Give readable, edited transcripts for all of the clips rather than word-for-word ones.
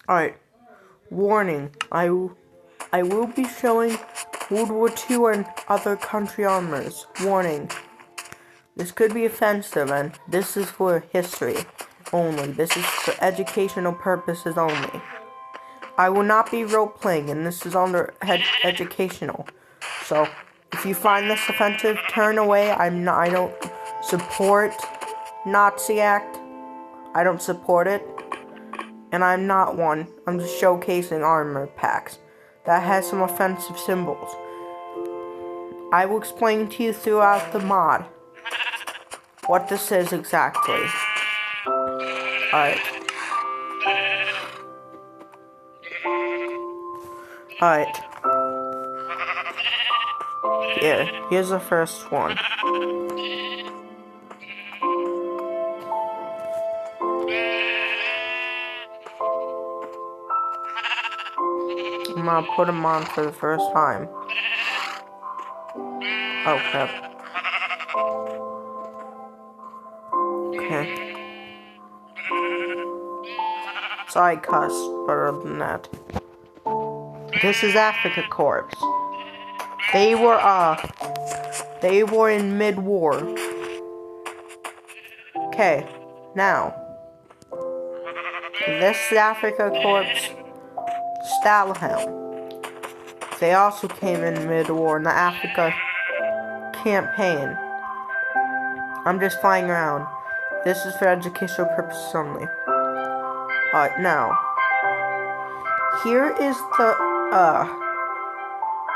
Alright, warning, I will be showing World War II and other country armors. Warning, this could be offensive and this is for history only. This is for educational purposes only. I will not be role-playing and this is under educational. So, if you find this offensive, turn away. I don't support Nazi act. I don't support it. And I'm not one. I'm just showcasing armor packs that has some offensive symbols. I will explain to you throughout the mod what this is exactly. Alright. Alright. Here's the first one. I'm gonna put them on for the first time. Oh crap. Okay. Sorry, cuss, but other than that. This is Africa Corps. They were in mid-war. Okay, now. This is Africa Corps Stahlhelm. They also came in mid-war in the Africa campaign. I'm just flying around. This is for educational purposes only. Alright, now. Here is the,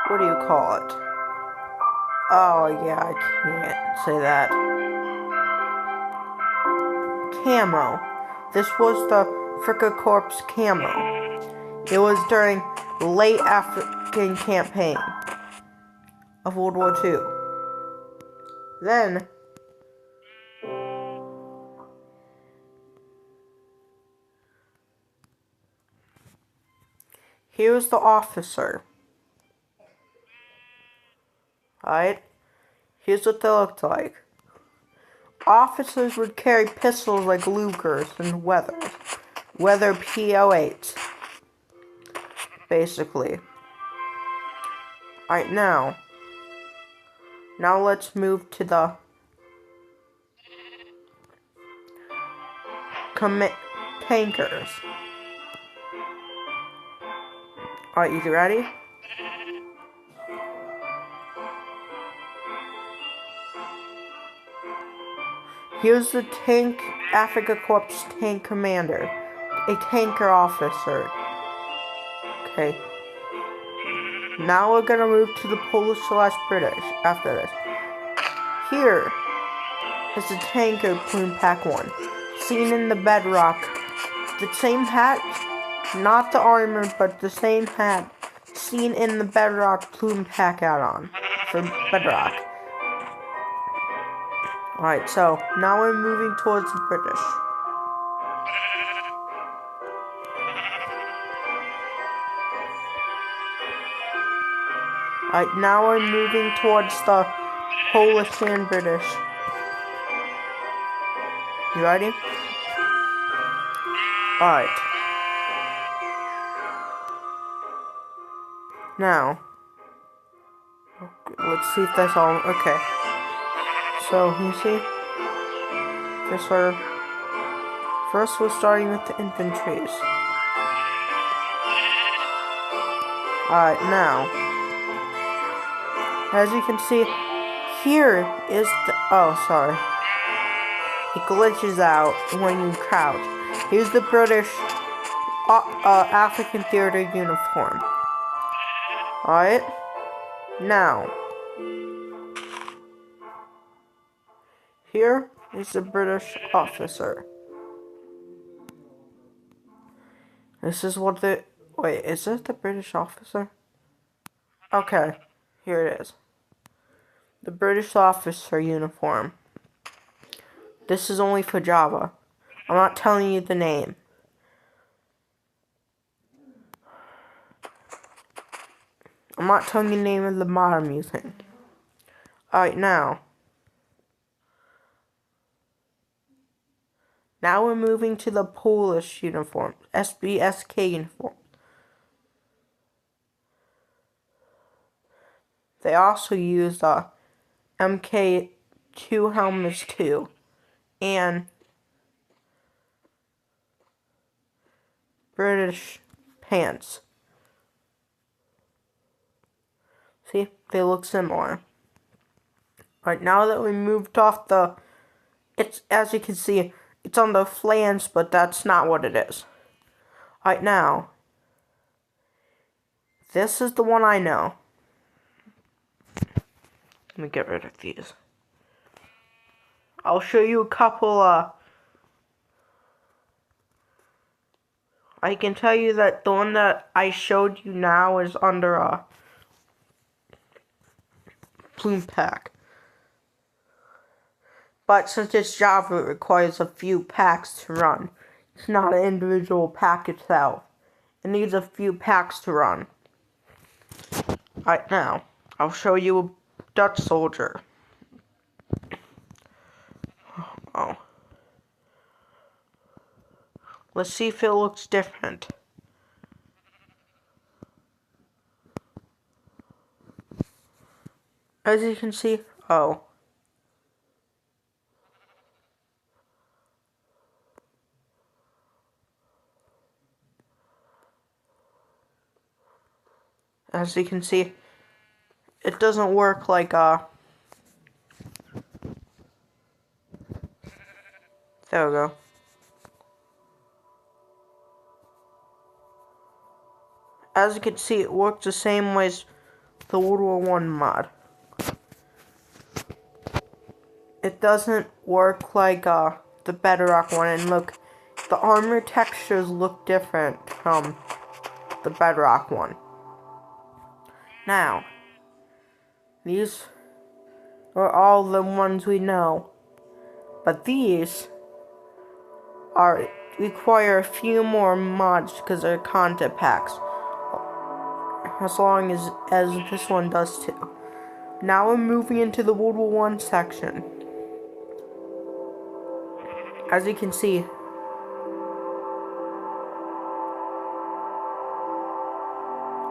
what do you call it? Oh, yeah, I can't say that. Camo. This was the Africa Corps camo. It was during the late African campaign of World War II. Then, here's the officer. Alright? Here's what they looked like. Officers would carry pistols like Lugers and Weather P08. Basically. Alright, now let's move to the tankers. Alright, you ready? Here's the Africa Corps tank commander, a tanker officer. Okay. Now we're gonna move to the Polish/British after this. Here is the tanker plumepack 1, seen in the bedrock. The same hat, not the armor, but the same hat, seen in the bedrock plumepack add-on for bedrock. Alright, so now we're moving towards the British. Alright, now we're moving towards the Polish and British. You ready? Alright. Now, let's see if that's all. Okay. So, you see? First we're starting with the infantries. Alright, now. As you can see, here is the, oh, sorry. It glitches out when you crouch. Here's the British African theater uniform. Alright? Now. Here is the British officer. This is what the, wait, is it the British officer? Okay, here it is. The British officer uniform. This is only for Java. I'm not telling you the name. I'm not telling you the name of the mod I'm using. Alright, now. Now we're moving to the Polish uniform, SBSK uniform. They also use MK2 helmets too, and British pants. See, they look similar. Right now that we moved off it's, as you can see, it's on the flans, but that's not what it is. Right now, this is the one I know. Let me get rid of these. I'll show you a couple, I can tell you that the one that I showed you now is under, plumepack. But since it's Java, it requires a few packs to run. It's not an individual pack itself. It needs a few packs to run. Right now, I'll show you a Dutch soldier. Oh. Let's see if it looks different. As you can see, oh. As you can see, it doesn't work like, there we go. As you can see, it works the same way as the World War I mod. It doesn't work like, the Bedrock one, and look, the armor textures look different from the Bedrock one. Now, these are all the ones we know, but these require a few more mods because they're content packs, as long as this one does too. Now we're moving into the World War I section. As you can see,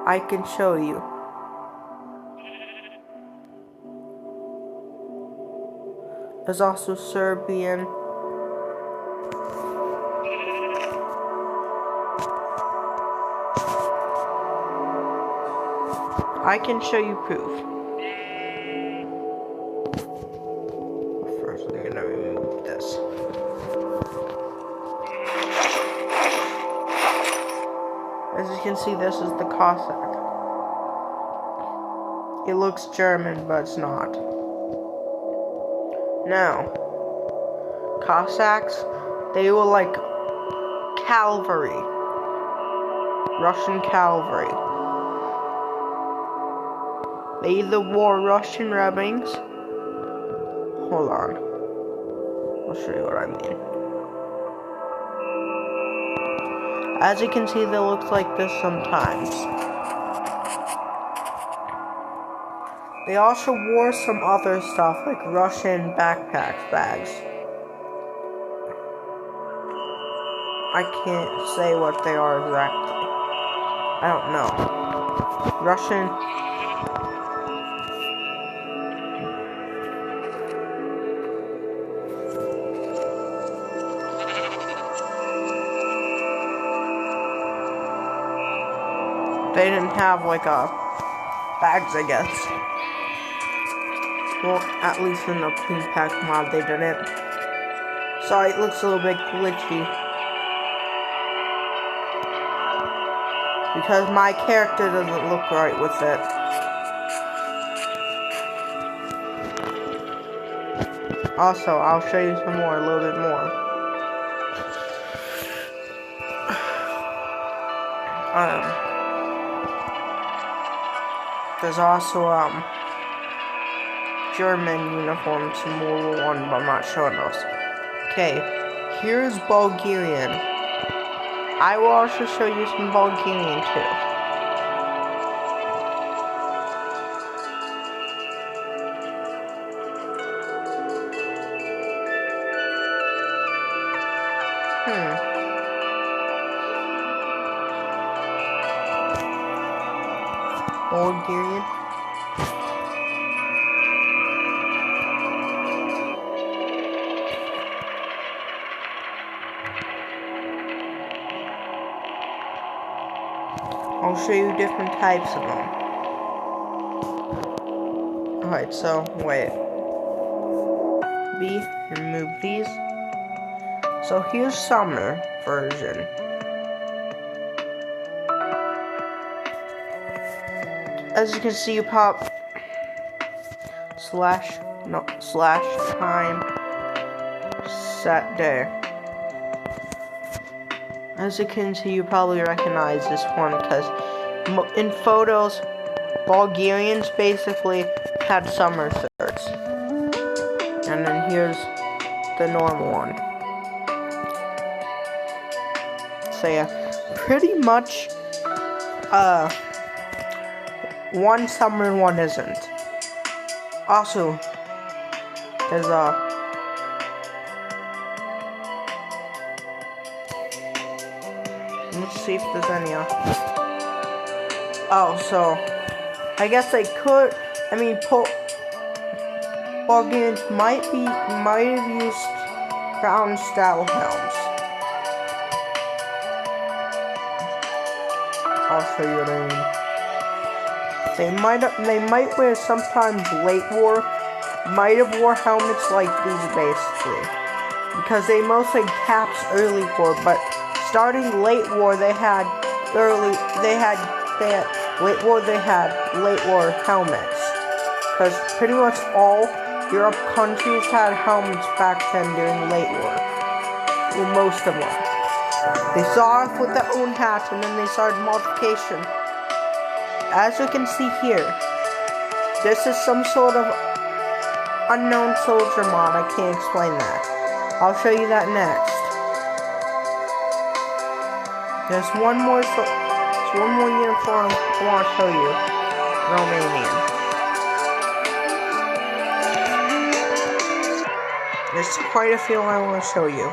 I can show you. There's also Serbian. I can show you proof. First, I'm gonna remove this. As you can see, this is the Cossack. It looks German, but it's not. Now, Cossacks, they were like cavalry. Russian cavalry. They either wore Russian ribbons. Hold on. I'll show you what I mean. As you can see, they look like this sometimes. They also wore some other stuff like Russian bags. I can't say what they are exactly. I don't know. Russian. They didn't have like bags, I guess. Well, at least in the plumepacks mod, they didn't. Sorry, it looks a little bit glitchy. Because my character doesn't look right with it. Also, I'll show you some more, a little bit more. There's also, German uniforms in World War I, but I'm not showing those. Okay, here's Bulgarian. I will also show you some Bulgarian too. Bulgarian. I'll show you different types of them. Alright, so, wait. Remove these. So here's summer version. As you can see, you pop slash time set day. As you can see, you probably recognize this one because in photos, Bulgarians basically had summer shirts. And then here's the normal one. So yeah, pretty much, one summer and one isn't. Also, there's let's see if there's any, oh, so, I guess they could, Bulgarians might have used round style helms. I'll show you what I mean. They might wear sometimes late war, might have wore helmets like these basically. Because they mostly caps early war, but starting late war they had late war helmets. Because pretty much all Europe countries had helmets back then during late war. Well, most of them. They started off with their own hats and then they started modification. As you can see here, this is some sort of unknown soldier mod. I can't explain that. I'll show you that next. There's one more uniform I want to show you. Romanian. There's quite a few I want to show you.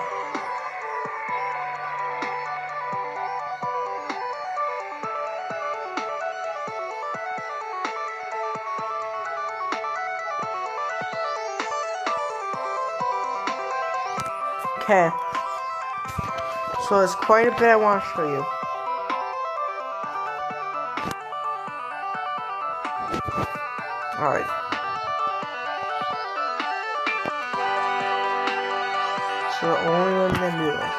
Okay, so there's quite a bit I want to show you. Alright. So only one then do this.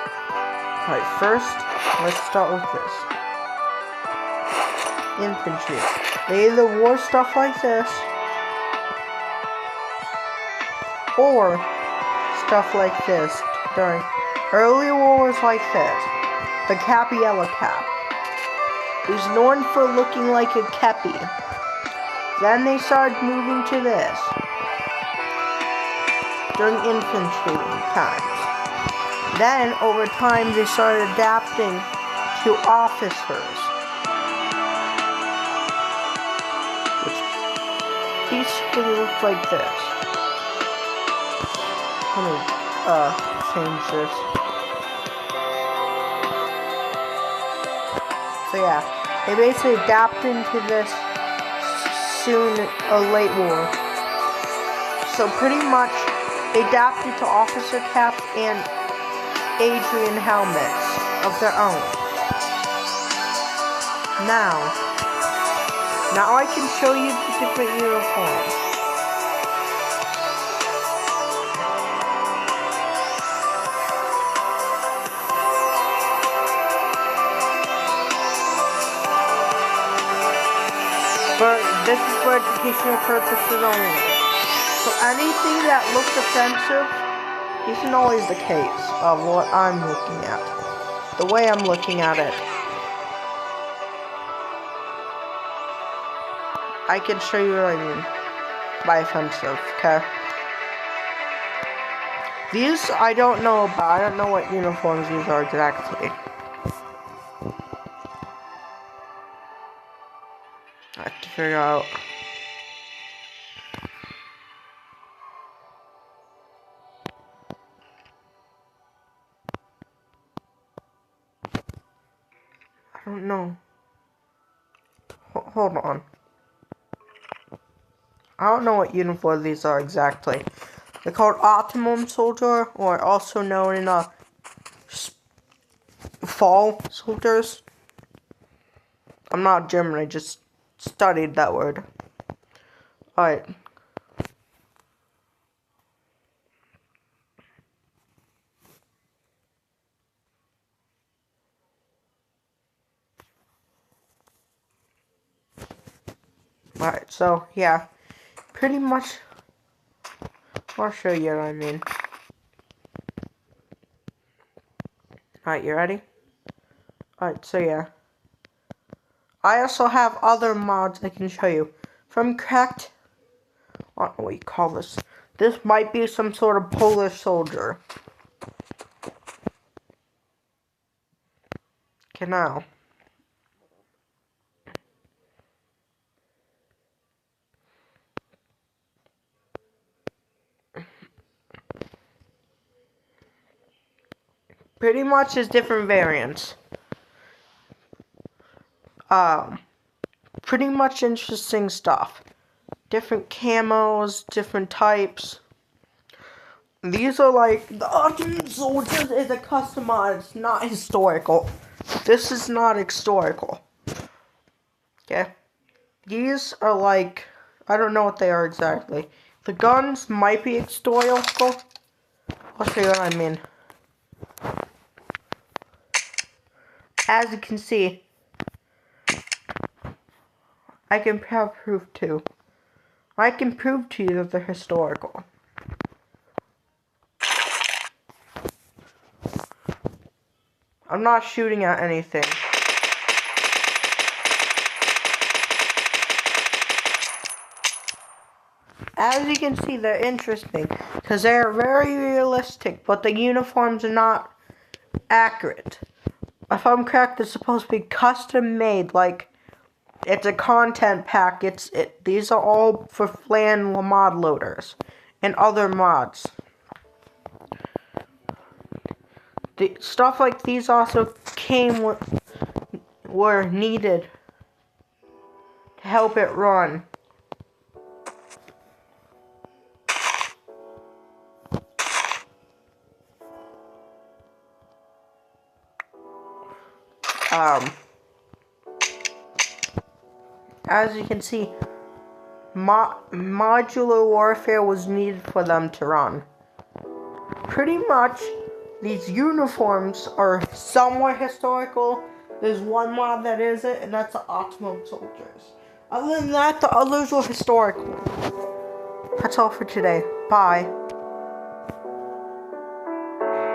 Alright, first, let's start with this. Infantry. They either wore stuff like this, or stuff like this. During early wars like this, the yellow cap. It was known for looking like a kepi. Then they started moving to this during infantry times. Then over time they started adapting to officers, which basically looked like this. Let me change this. So yeah, they basically adapted into this soon late war. So pretty much they adapted to officer caps and Adrian helmets of their own. Now I can show you the different uniforms. This is for educational purposes only. So anything that looks offensive isn't always the case of what I'm looking at. The way I'm looking at it. I can show you what I mean by offensive, okay? These I don't know about. I don't know what uniforms these are exactly. I have to figure out. I don't know. Hold on. I don't know what uniform these are exactly. They're called Optimum Soldier, or also known in Fall Soldiers. I'm not German, I just studied that word. Alright. Alright, so yeah. Pretty much, I'll show you what I mean. Alright, you ready? Alright, so yeah. I also have other mods I can show you. From correct, I don't know what you call this. This might be some sort of Polish soldier. Okay, now. Pretty much is different variants. Pretty much interesting stuff. Different camos, different types. These are like, the Ottoman soldiers is a custom mod, it's not historical. This is not historical. Okay? These are like, I don't know what they are exactly. The guns might be historical. I'll show you what I mean. As you can see, I can have proof too. I can prove to you that they're historical. I'm not shooting at anything. As you can see, they're interesting because they're very realistic, but the uniforms are not accurate. If I'm correct, they're supposed to be custom made, like it's a content pack. These are all for flan mod loaders and other mods. The stuff like these also were needed to help it run. As you can see, modular warfare was needed for them to run. Pretty much, these uniforms are somewhat historical. There's one mod that isn't, and that's the Optimum Soldiers. Other than that, the others were historical. That's all for today. Bye.